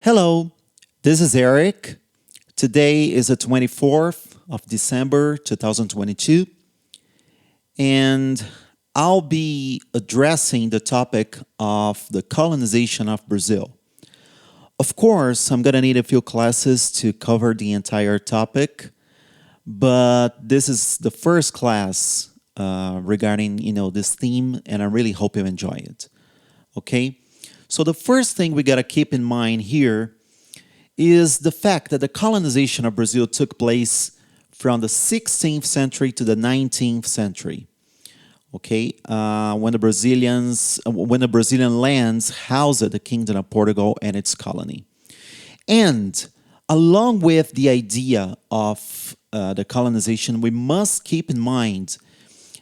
Hello, this is Eric. Today is the 24th of December 2022, and I'll be addressing the topic of the colonization of Brazil. Of course, I'm going to need a few classes to cover the entire topic, but this is the first class regarding this theme, and I really hope you enjoy it. Okay? So the first thing we got to keep in mind here is the fact that the colonization of Brazil took place from the 16th century to the 19th century. Okay, when the Brazilian lands housed the Kingdom of Portugal and its colony, and along with the idea of the colonization, we must keep in mind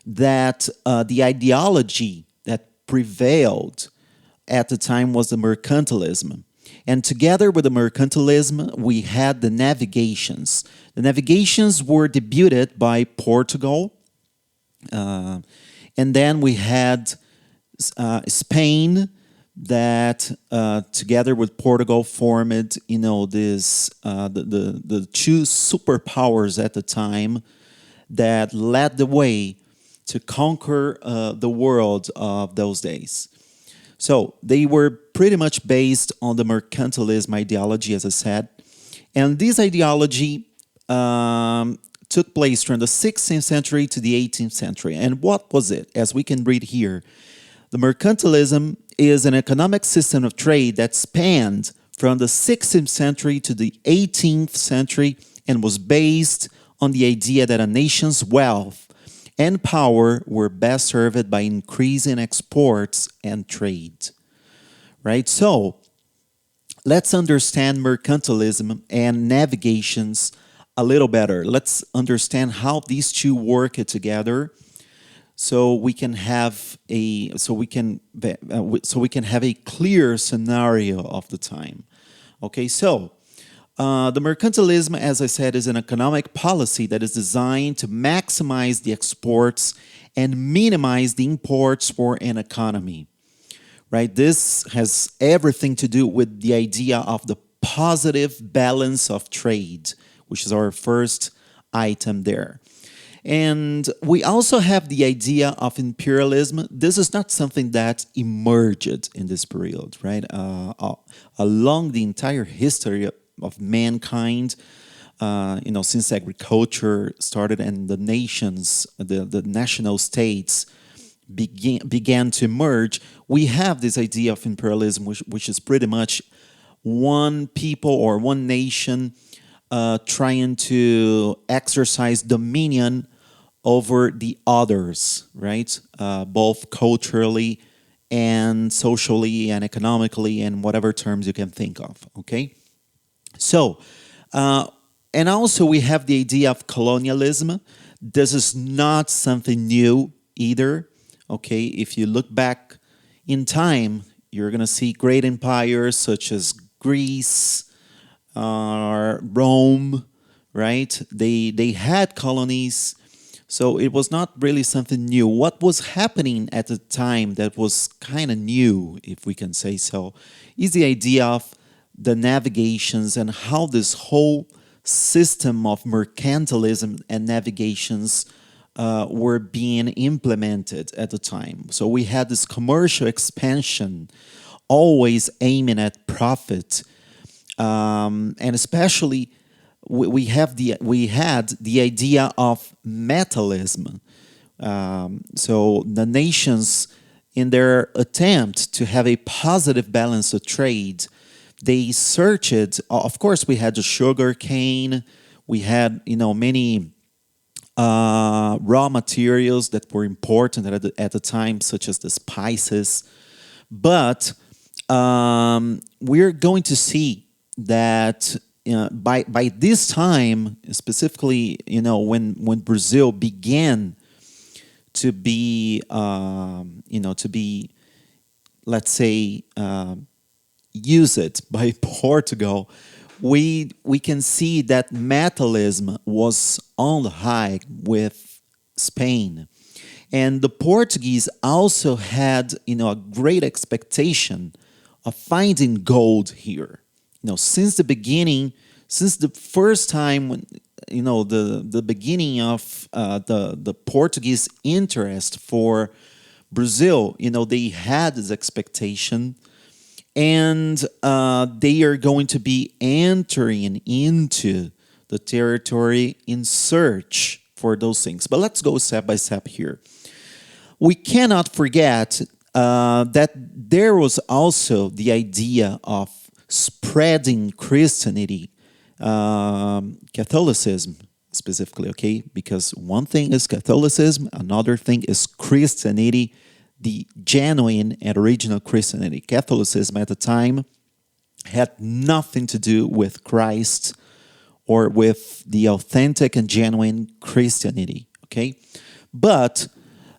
that the ideology that prevailed at the time was the mercantilism. And together with the mercantilism, we had the navigations. The navigations were debuted by Portugal. And then we had Spain that together with Portugal formed, this the two superpowers at the time that led the way to conquer the world of those days. So they were pretty much based on the mercantilism ideology, as I said. And this ideology took place from the 16th century to the 18th century. And what was it? As we can read here, the mercantilism is an economic system of trade that spanned from the 16th century to the 18th century and was based on the idea that a nation's wealth and power were best served by increasing exports and trade. Right? So, let's understand mercantilism and navigations a little better. Let's understand how these two work together so we can have a clear scenario of the time. Okay, so the mercantilism, as I said, is an economic policy that is designed to maximize the exports and minimize the imports for an economy. Right? This has everything to do with the idea of the positive balance of trade, which is our first item there. And we also have the idea of imperialism. This is not something that emerged in this period, right? Along the entire history of mankind, since agriculture started and the nations, the national states began to emerge, we have this idea of imperialism, which is pretty much one people or one nation trying to exercise dominion over the others, right? Both culturally and socially and economically and whatever terms you can think of, okay? So, and also we have the idea of colonialism. This is not something new either, okay? If you look back in time, you're going to see great empires such as Greece, Rome, right? They had colonies, so it was not really something new. What was happening at the time that was kind of new, if we can say so, is the idea of the navigations and how this whole system of mercantilism and navigations were being implemented at the time. So we had this commercial expansion, always aiming at profit, and especially we had the idea of metallism. So the nations, in their attempt to have a positive balance of trade, they searched. Of course, we had the sugar cane. We had many raw materials that were important at the time, such as the spices. But we're going to see that by this time, specifically, when Brazil began to be, let's say, used by Portugal, we can see that metallism was on the high with Spain. And the Portuguese also had, a great expectation of finding gold here. since the beginning, since the first time when the beginning of the Portuguese interest for Brazil, they had this expectation, and they are going to be entering into the territory in search for those things. But let's go step by step here. We cannot forget that there was also the idea of spreading Christianity, Catholicism specifically, okay? Because one thing is Catholicism, another thing is Christianity, the genuine and original Christianity. Catholicism at the time had nothing to do with Christ or with the authentic and genuine Christianity, okay? But,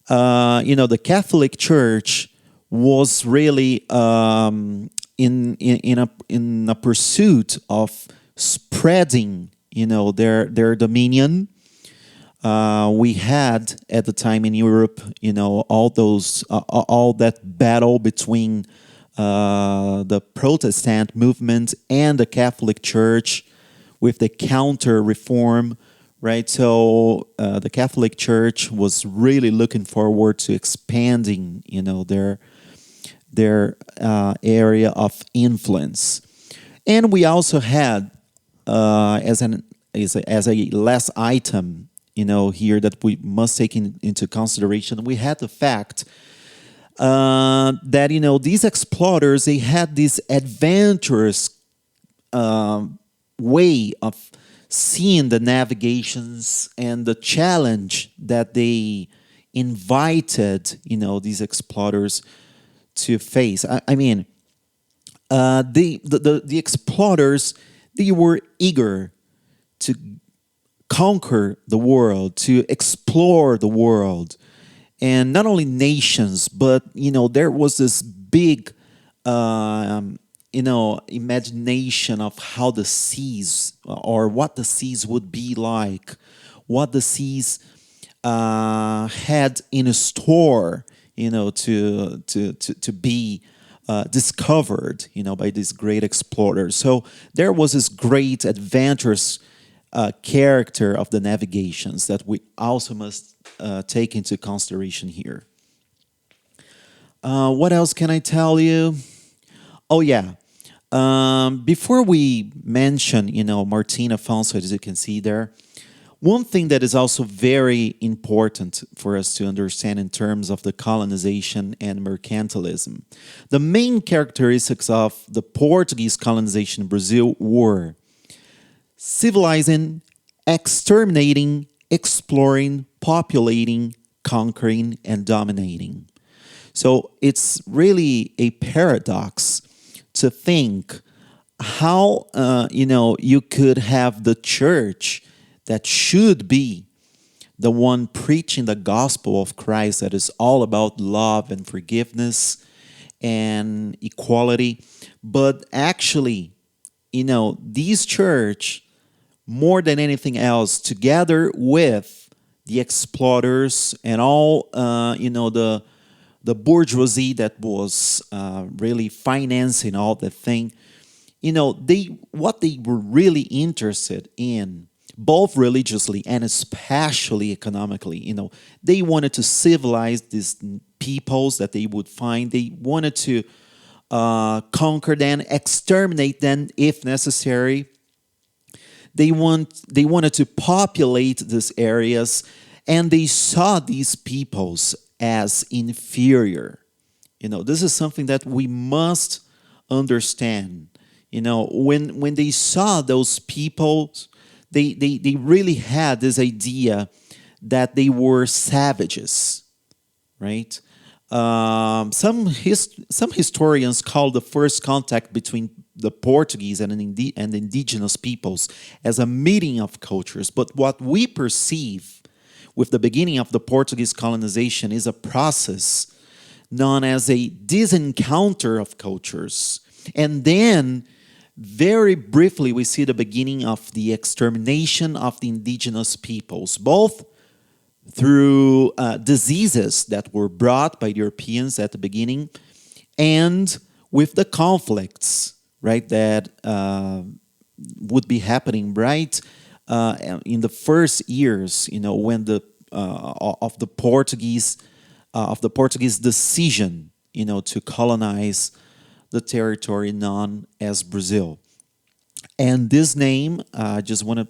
the Catholic Church was really in a pursuit of spreading, their dominion. We had at the time in Europe, all that battle between the Protestant movement and the Catholic Church with the counter-reform, right? So the Catholic Church was really looking forward to expanding, their area of influence. And we also had, as a last item, here that we must take into consideration, we had the fact that, these explorers, they had this adventurous way of seeing the navigations and the challenge that they invited, these explorers to face. I mean, the explorers, they were eager to conquer the world, to explore the world, and not only nations, but there was this big imagination of how the seas, or what the seas would be like, what the seas had in store, to be discovered, by these great explorers. So there was this great adventurous character of the navigations that we also must take into consideration here. What else can I tell you? Oh yeah. Before we mention, Martin Afonso, as you can see there, one thing that is also very important for us to understand in terms of the colonization and mercantilism. The main characteristics of the Portuguese colonization in Brazil were civilizing, exterminating, exploring, populating, conquering, and dominating. So it's really a paradox to think how, you could have the church that should be the one preaching the gospel of Christ, that is all about love and forgiveness and equality. But actually, these church, more than anything else, together with the explorers and all, the bourgeoisie that was really financing all the thing, what they were really interested in, both religiously and especially economically, they wanted to civilize these peoples that they would find. They wanted to conquer them, exterminate them if necessary. They wanted to populate these areas, and they saw these peoples as inferior. This is something that we must understand. When they saw those people, they really had this idea that they were savages, right? Some historians call the first contact between the Portuguese and indigenous peoples as a meeting of cultures. But what we perceive with the beginning of the Portuguese colonization is a process known as a disencounter of cultures. And then, very briefly, we see the beginning of the extermination of the indigenous peoples, both through diseases that were brought by the Europeans at the beginning, and with the conflicts, right? That would be happening right in the first years, when the of the Portuguese decision, to colonize the territory known as Brazil. And this name, I just want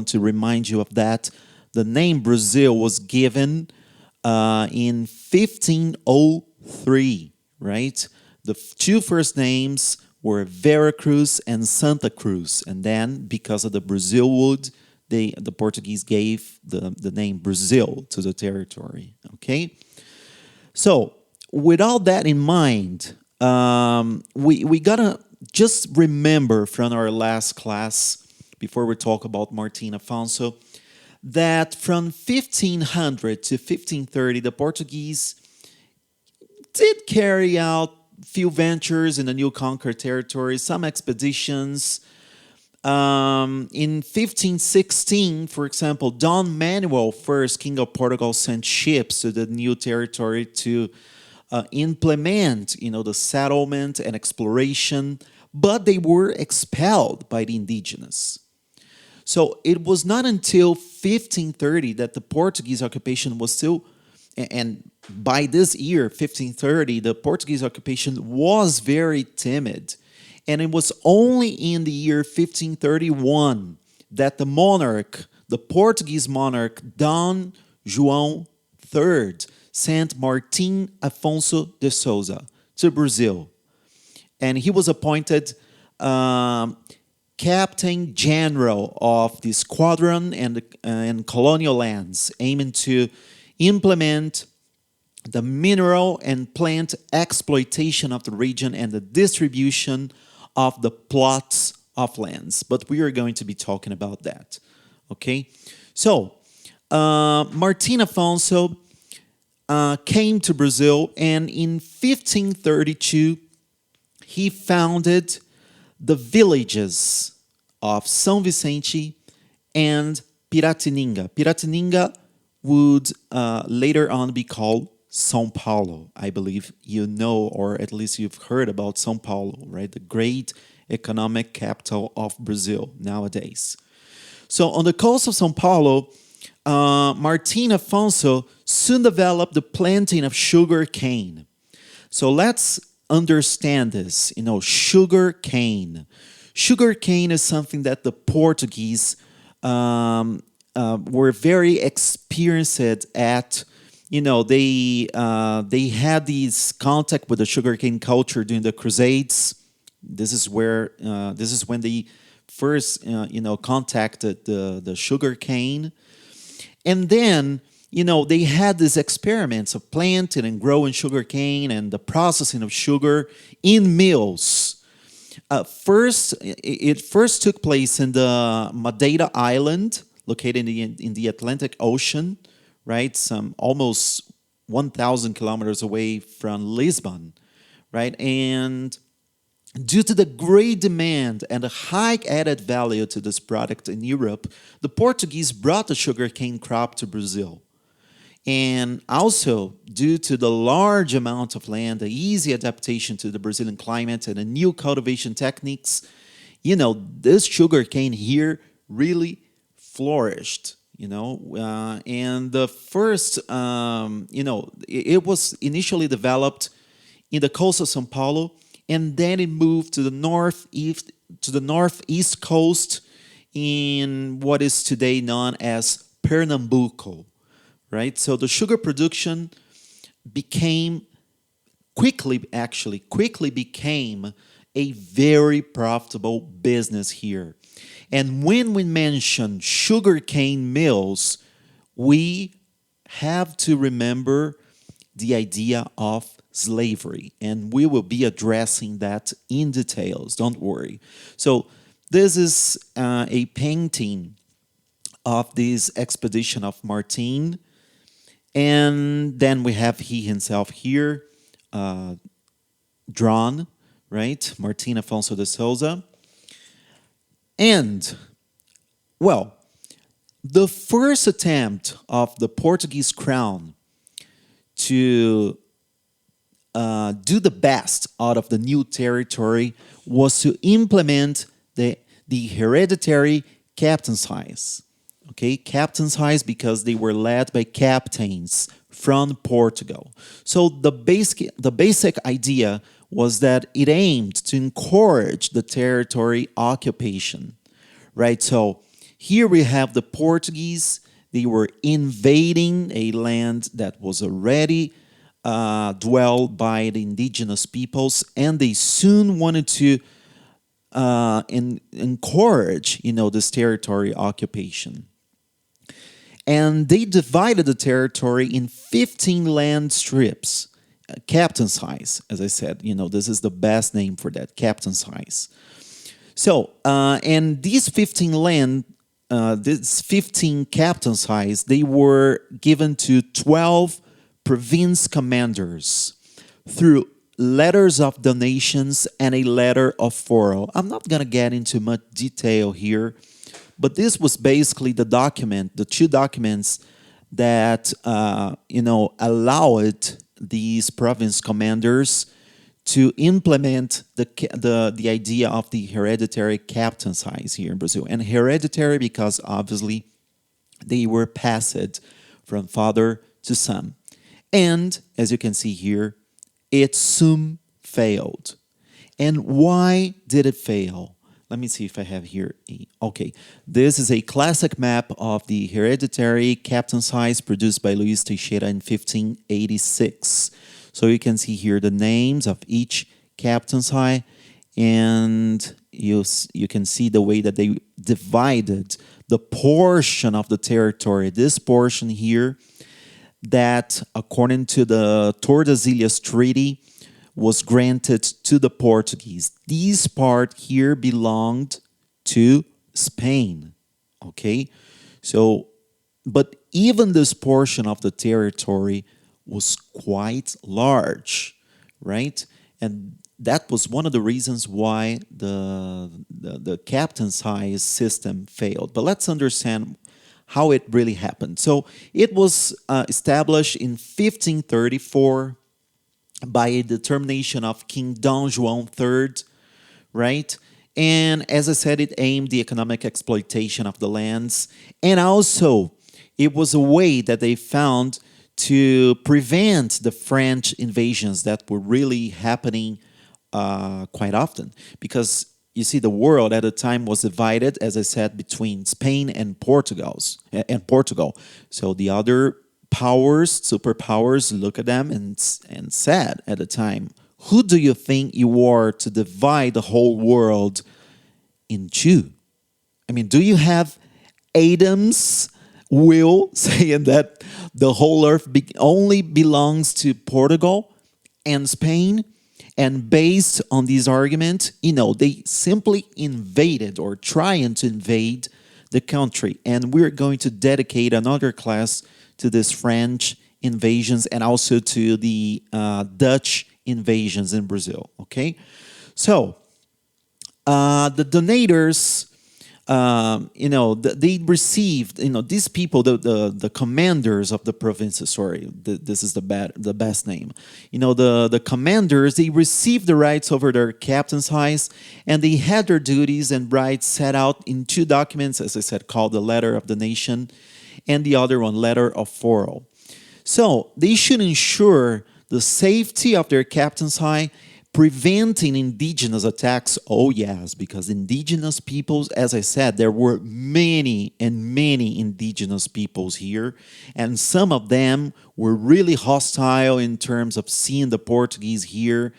to remind you of that. The name Brazil was given in 1503, right? The two first names were Veracruz and Santa Cruz. And then, because of the Brazil wood, the Portuguese gave the name Brazil to the territory, okay? So, with all that in mind, we gotta just remember from our last class, before we talk about Martin Afonso, that from 1500 to 1530, the Portuguese did carry out few ventures in the new conquered territories, some expeditions. In 1516, for example, Dom Manuel I, King of Portugal, sent ships to the new territory to implement, the settlement and exploration, but they were expelled by the indigenous. So it was not until 1530 that the Portuguese occupation was still, and by this year, 1530, the Portuguese occupation was very timid. And it was only in the year 1531 that the monarch, the Portuguese monarch, Dom João III, sent Martim Afonso de Souza to Brazil. And he was appointed Captain General of the squadron and colonial lands, aiming to implement the mineral and plant exploitation of the region and the distribution of the plots of lands. But we are going to be talking about that, okay? So, Martin Afonso came to Brazil, and in 1532, he founded the villages of São Vicente and Piratininga. Piratininga would later on be called São Paulo. I believe you know, or at least you've heard about São Paulo, right? The great economic capital of Brazil nowadays. So on the coast of São Paulo, Martin Afonso soon developed the planting of sugar cane. So let's understand this, sugar cane. Sugar cane is something that the Portuguese were very experienced at. They had these contact with the sugarcane culture during the Crusades. This is when they first contacted the sugarcane, and then they had these experiments of planting and growing sugarcane and the processing of sugar in mills. It first took place in the Madeira Island, located in the Atlantic Ocean, right? Some almost 1,000 kilometers away from Lisbon, right? And due to the great demand and the high added value to this product in Europe, the Portuguese brought the sugarcane crop to Brazil. And also, due to the large amount of land, the easy adaptation to the Brazilian climate, and the new cultivation techniques, this sugarcane here really flourished. And the first, it was initially developed in the coast of São Paulo, and then it moved to the northeast coast in what is today known as Pernambuco, right? So the sugar production quickly became a very profitable business here. And when we mention sugarcane mills, we have to remember the idea of slavery. And we will be addressing that in details, don't worry. So this is a painting of this expedition of Martin. And then we have he himself here, drawn, right? Martin Afonso de Souza. And, well, the first attempt of the Portuguese crown to do the best out of the new territory was to implement the hereditary captain's highs. Okay, captain's highs because they were led by captains from Portugal. So the basic idea was that it aimed to encourage the territory occupation, right? So here we have the Portuguese. They were invading a land that was already dwelled by the indigenous peoples, and they soon wanted to encourage, this territory occupation. And they divided the territory in 15 land strips, captain's highs, as I said. This is the best name for that, captain's highs. So, and these 15 captain's highs, they were given to 12 province commanders through letters of donations and a letter of furrow. I'm not going to get into much detail here, but this was basically the two documents that, allowed these province commanders to implement the idea of the hereditary captain's highs here in Brazil. And hereditary because obviously they were passed from father to son. And as you can see here, it soon failed. And why did it fail? Let me see if I have here. Okay, this is a classic map of the hereditary captain's highs produced by Luis Teixeira in 1586. So you can see here the names of each captain's high, and you can see the way that they divided the portion of the territory. This portion here, that according to the Tordesilhas Treaty, was granted to the Portuguese. This part here belonged to Spain. Okay, so but even this portion of the territory was quite large, right? And that was one of the reasons why the captain's high system failed. But let's understand how it really happened. So it was established in 1534 by a determination of King Dom João III, right? And as I said, it aimed the economic exploitation of the lands. And also, it was a way that they found to prevent the French invasions that were really happening quite often. Because you see, the world at the time was divided, as I said, between Spain and Portugal. So the other powers, superpowers, look at them and said at the time, who do you think you are to divide the whole world in two? I mean, do you have Adam's will saying that the whole earth only belongs to Portugal and Spain? And based on this argument, they simply invaded or trying to invade the country. And we're going to dedicate another class to these French invasions and also to the Dutch invasions in Brazil. Okay, so the donators, they received, these people, the commanders of the provinces. Sorry, this is the best name. The commanders, they received the rights over their captain's highs, and they had their duties and rights set out in two documents, as I said, called the Letter of the Nation, and the other one, Letter of Furrow. So they should ensure the safety of their captain's high, preventing indigenous attacks. Oh yes, because indigenous peoples, as I said, there were many and many indigenous peoples here, and some of them were really hostile in terms of seeing the Portuguese here.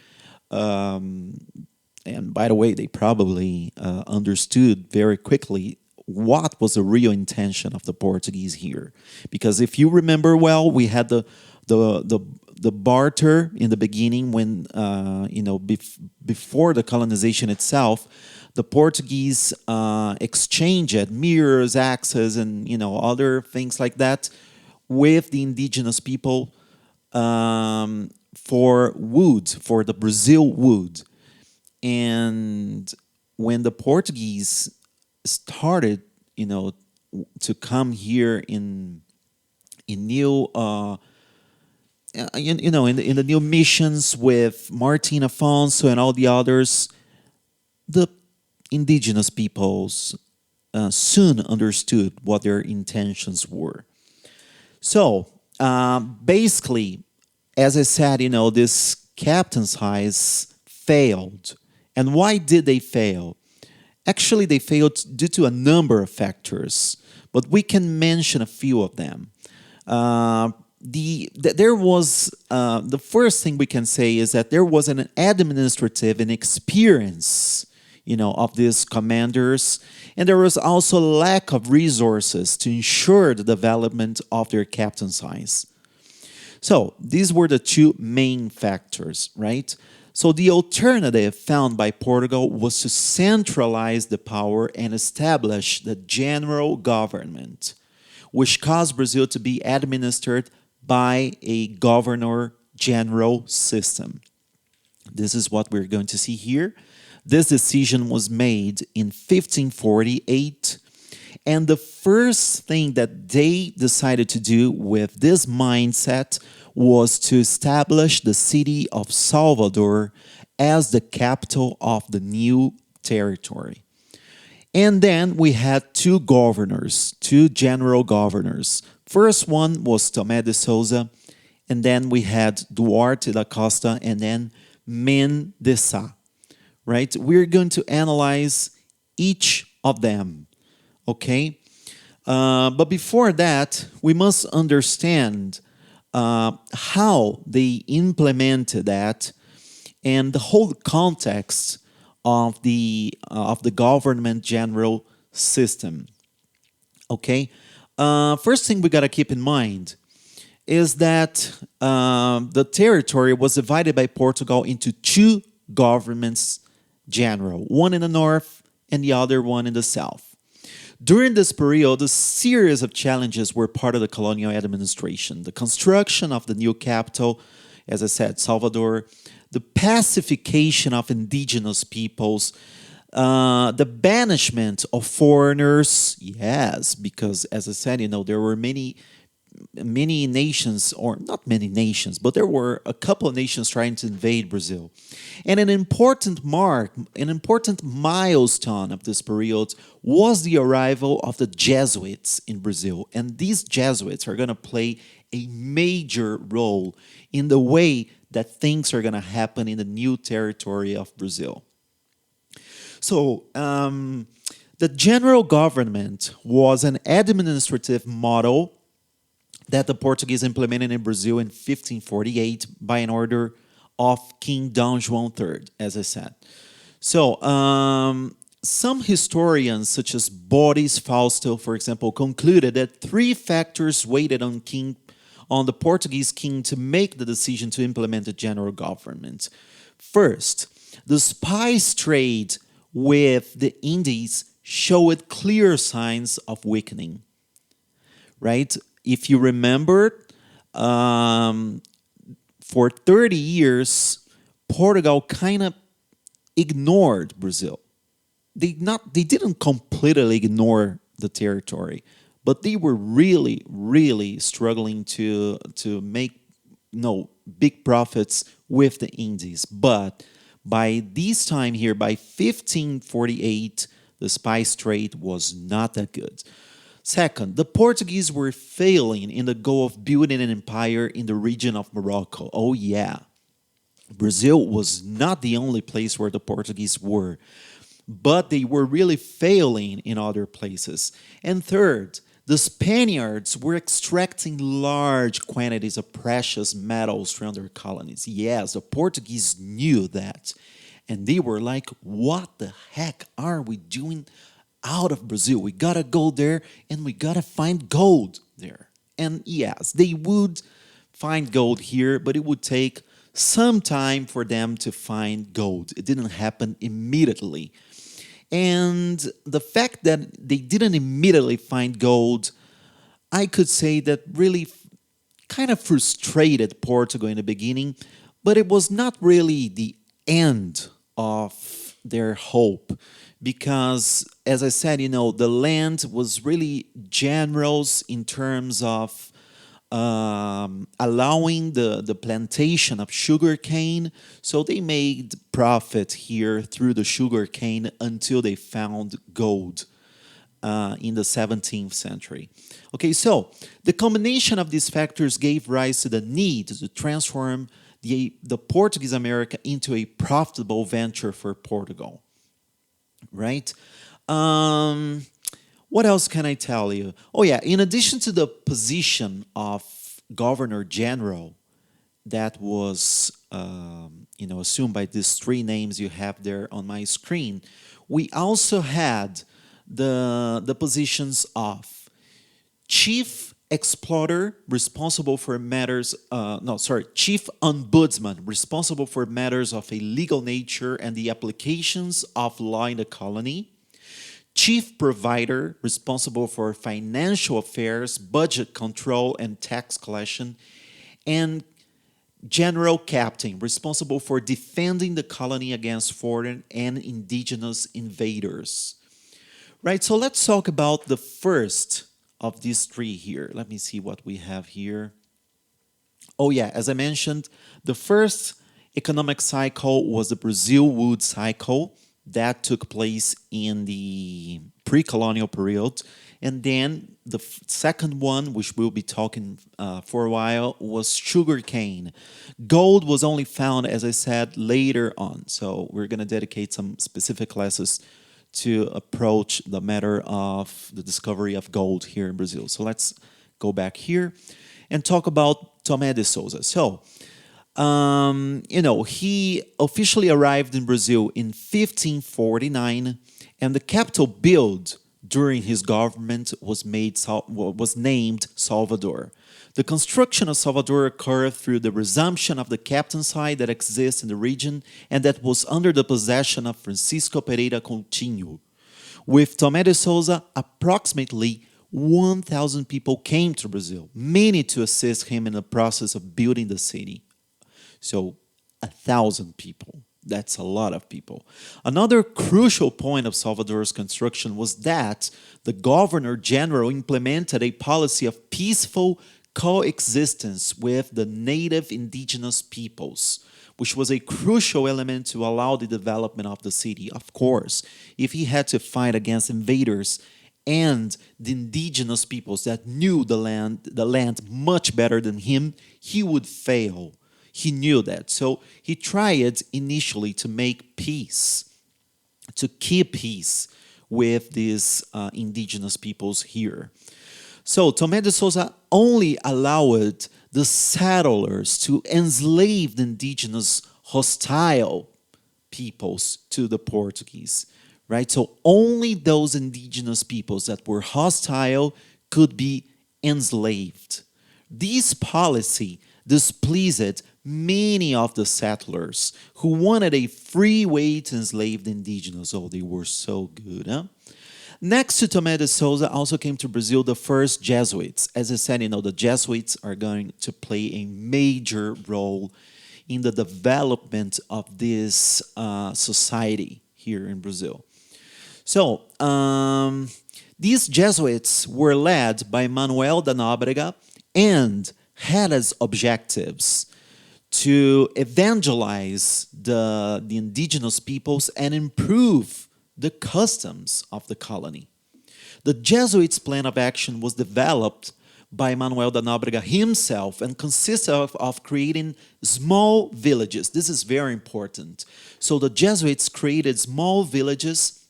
And by the way, they probably understood very quickly what was the real intention of the Portuguese here. Because if you remember well, we had the barter in the beginning when, before the colonization itself, the Portuguese exchanged mirrors, axes, and, other things like that with the indigenous people for wood, for the Brazil wood. And when the Portuguese started, to come here in new in the new missions with Martin Afonso and all the others, the indigenous peoples soon understood what their intentions were. So basically, as I said, this captain's highs failed. And why did they fail? Actually, they failed due to a number of factors, but we can mention a few of them. There was the first thing we can say is that there was an administrative inexperience, of these commanders, and there was also lack of resources to ensure the development of their captain's highs. So these were the two main factors, right? So the alternative found by Portugal was to centralize the power and establish the general government, which caused Brazil to be administered by a governor general system. This is what we're going to see here. This decision was made in 1548, and the first thing that they decided to do with this mindset was to establish the city of Salvador as the capital of the new territory. And then we had two governors, two general governors. First one was Tomé de Souza, and then we had Duarte da Costa, and then Men de Sá. Right? We're going to analyze each of them, okay? But before that, we must understand how they implemented that and the whole context of the government general system. Okay, first thing we got to keep in mind is that the territory was divided by Portugal into two governments general, one in the north and the other one in the south. During this period, a series of challenges were part of the colonial administration. The construction of the new capital, as I said, Salvador, the pacification of indigenous peoples, the banishment of foreigners, yes, because as I said, there were many nations, or not many nations, but there were a couple of nations trying to invade Brazil. And an important milestone of this period was the arrival of the Jesuits in Brazil. And these Jesuits are going to play a major role in the way that things are going to happen in the new territory of Brazil. So, the general government was an administrative model that the Portuguese implemented in Brazil in 1548 by an order of King Dom João III, as I said. So, some historians, such as Boris Fausto, for example, concluded that three factors weighed on the Portuguese king to make the decision to implement a general government. First, the spice trade with the Indies showed clear signs of weakening, right? If you remember, for 30 years, Portugal kind of ignored Brazil. They didn't completely ignore the territory, but they were really, really struggling to make big profits with the Indies. But by this time here, by 1548, the spice trade was not that good. Second, the Portuguese were failing in the goal of building an empire in the region of Morocco. Oh yeah, Brazil was not the only place where the Portuguese were, but they were really failing in other places. And third, the Spaniards were extracting large quantities of precious metals from their colonies. Yes, the Portuguese knew that. And they were like, what the heck are we doing out of Brazil? We gotta go there and we gotta find gold there. And yes, they would find gold here, but it would take some time for them to find gold. It didn't happen immediately. And the fact that they didn't immediately find gold, I could say that really kind of frustrated Portugal in the beginning, but it was not really the end of their hope. Because, as I said, the land was really generous in terms of allowing the plantation of sugar cane. So they made profit here through the sugar cane until they found gold in the 17th century. Okay, so the combination of these factors gave rise to the need to transform the Portuguese America into a profitable venture for Portugal, right? Um, what else can I tell you? Oh yeah, in addition to the position of Governor General that was assumed by these three names you have there on my screen, we also had the positions of chief explorer responsible for matters chief ombudsman responsible for matters of a legal nature and the applications of law in the colony, chief provider responsible for financial affairs, budget control and tax collection, and general captain responsible for defending the colony against foreign and indigenous invaders. Right, so let's talk about the first of these three here. Let me see what we have here. Oh yeah, as I mentioned, the first economic cycle was the Brazil wood cycle that took place in the pre-colonial period. And then the second one, which we'll be talking for a while, was sugarcane. Gold was only found, as I said, later on. So we're going to dedicate some specific classes to approach the matter of the discovery of gold here in Brazil. So let's go back here and talk about Tomé de Souza. So, he officially arrived in Brazil in 1549, and the capital built during his government was named Salvador. The construction of Salvador occurred through the resumption of the captaincy that exists in the region and that was under the possession of Francisco Pereira Coutinho. With Tomé de Souza, approximately 1,000 people came to Brazil, many to assist him in the process of building the city. So 1,000 people. That's a lot of people. Another crucial point of Salvador's construction was that the Governor General implemented a policy of peaceful coexistence with the native indigenous peoples, which was a crucial element to allow the development of the city. Of course, if he had to fight against invaders and the indigenous peoples that knew the land much better than him, he would fail. He knew that. So he tried initially to make peace, to keep peace with these indigenous peoples here. So Tomé de Souza only allowed the settlers to enslave the indigenous hostile peoples to the Portuguese, right? So only those indigenous peoples that were hostile could be enslaved. This policy displeased many of the settlers who wanted a free way to enslave the indigenous. Oh, they were so good, huh? Next to Tomé de Souza also came to Brazil the first Jesuits. As I said, the Jesuits are going to play a major role in the development of this society here in Brazil. So, these Jesuits were led by Manuel da Nóbrega and had as objectives to evangelize the indigenous peoples and improve the customs of the colony. The Jesuits' plan of action was developed by Manuel da Nóbrega himself and consists of creating small villages. This is very important. So the Jesuits created small villages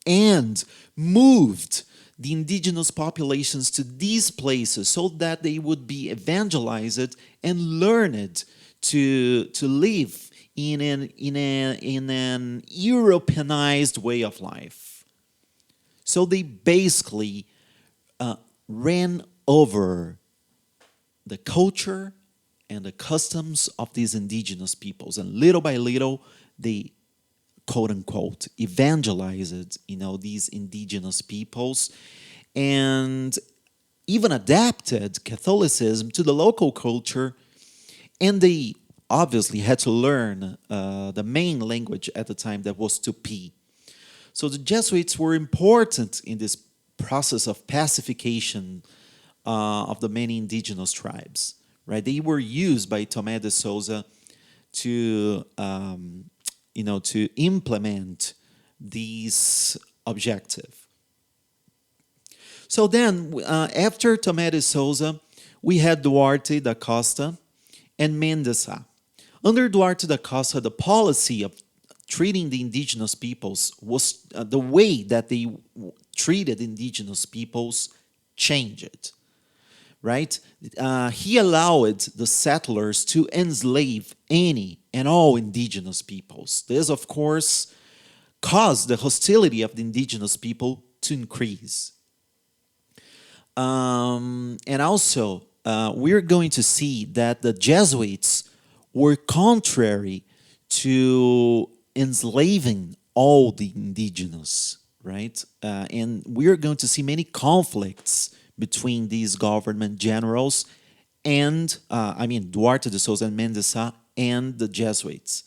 and moved the indigenous populations to these places so that they would be evangelized and learned to live in an Europeanized way of life. So they basically ran over the culture and the customs of these indigenous peoples, and little by little they quote unquote evangelized these indigenous peoples and even adapted Catholicism to the local culture. And they obviously had to learn the main language at the time, that was Tupi. So the Jesuits were important in this process of pacification of the many indigenous tribes, right? They were used by Tomé de Souza to, to implement these objective. So then, after Tomé de Souza, we had Duarte da Costa and Mendes Sá. Under Duarte da Costa, the policy of treating the indigenous peoples was the way that they treated indigenous peoples changed, right? He allowed the settlers to enslave any and all indigenous peoples. This, of course, caused the hostility of the indigenous people to increase. And also, we're going to see that the Jesuits were contrary to enslaving all the indigenous, right? And we're going to see many conflicts between these government generals and, Duarte de Souza and Mendes Sá and the Jesuits,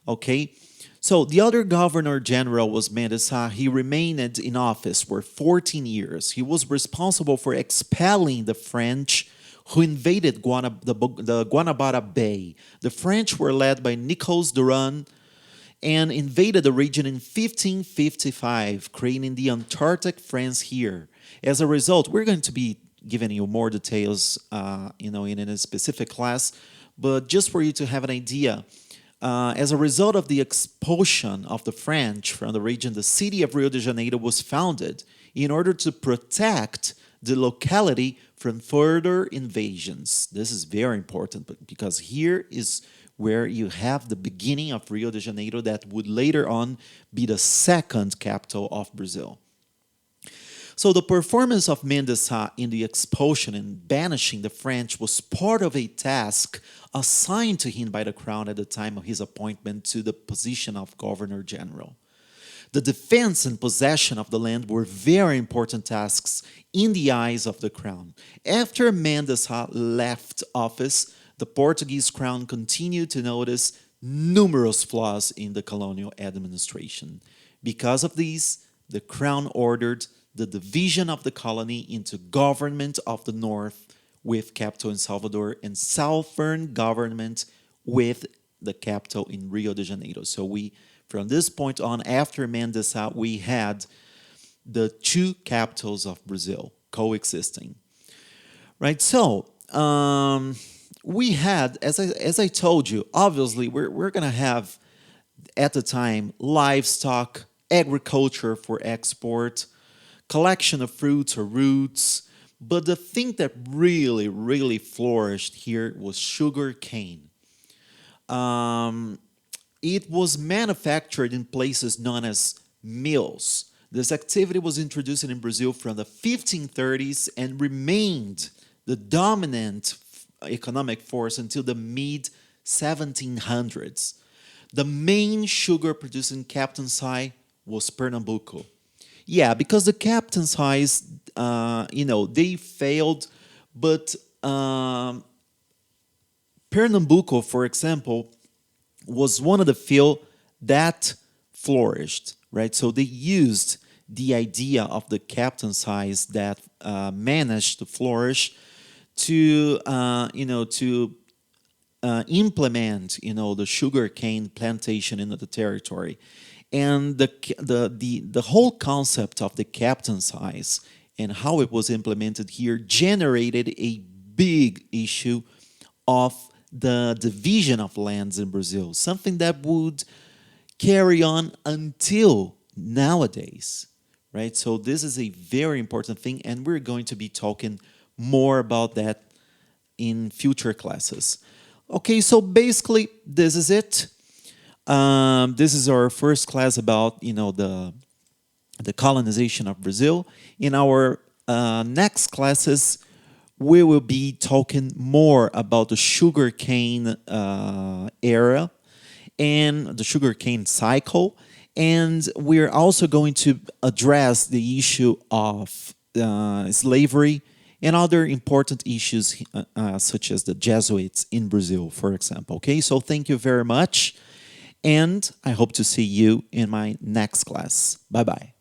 okay? So the other governor general was Mendes Sá. He remained in office for 14 years. He was responsible for expelling the French who invaded the Guanabara Bay. The French were led by Nicolas Duran and invaded the region in 1555, creating the Antarctic France here. As a result, we're going to be giving you more details, in a specific class, but just for you to have an idea, as a result of the expulsion of the French from the region, the city of Rio de Janeiro was founded in order to protect the locality from further invasions. This is very important because here is where you have the beginning of Rio de Janeiro that would later on be the second capital of Brazil. So the performance of Mendes Sá in the expulsion and banishing the French was part of a task assigned to him by the crown at the time of his appointment to the position of Governor General. The defense and possession of the land were very important tasks in the eyes of the crown. After Mendes Sá left office, the Portuguese crown continued to notice numerous flaws in the colonial administration. Because of these, the crown ordered the division of the colony into government of the north with capital in Salvador and southern government with the capital in Rio de Janeiro. So from this point on, after Mendes Sá, we had the two capitals of Brazil coexisting. Right, so we had, as I told you, obviously we're going to have at the time livestock, agriculture for export, collection of fruits or roots, but the thing that really, really flourished here was sugar cane. It was manufactured in places known as mills. This activity was introduced in Brazil from the 1530s and remained the dominant economic force until the mid-1700s. The main sugar producing captaincy was Pernambuco. Yeah, because the captaincies, they failed, but Pernambuco, for example, was one of the fields that flourished, right? So they used the idea of the captaincies that managed to flourish to, implement, the sugarcane plantation in the territory. And the whole concept of the captaincies and how it was implemented here generated a big issue of the division of lands in Brazil, something that would carry on until nowadays, right? So this is a very important thing, and we're going to be talking more about that in future classes. Okay, so basically this is it. This is our first class about the colonization of Brazil. In our next classes, we will be talking more about the sugarcane era and the sugarcane cycle, and we're also going to address the issue of slavery and other important issues such as the Jesuits in Brazil, for example. Okay, so thank you very much. And I hope to see you in my next class. Bye-bye.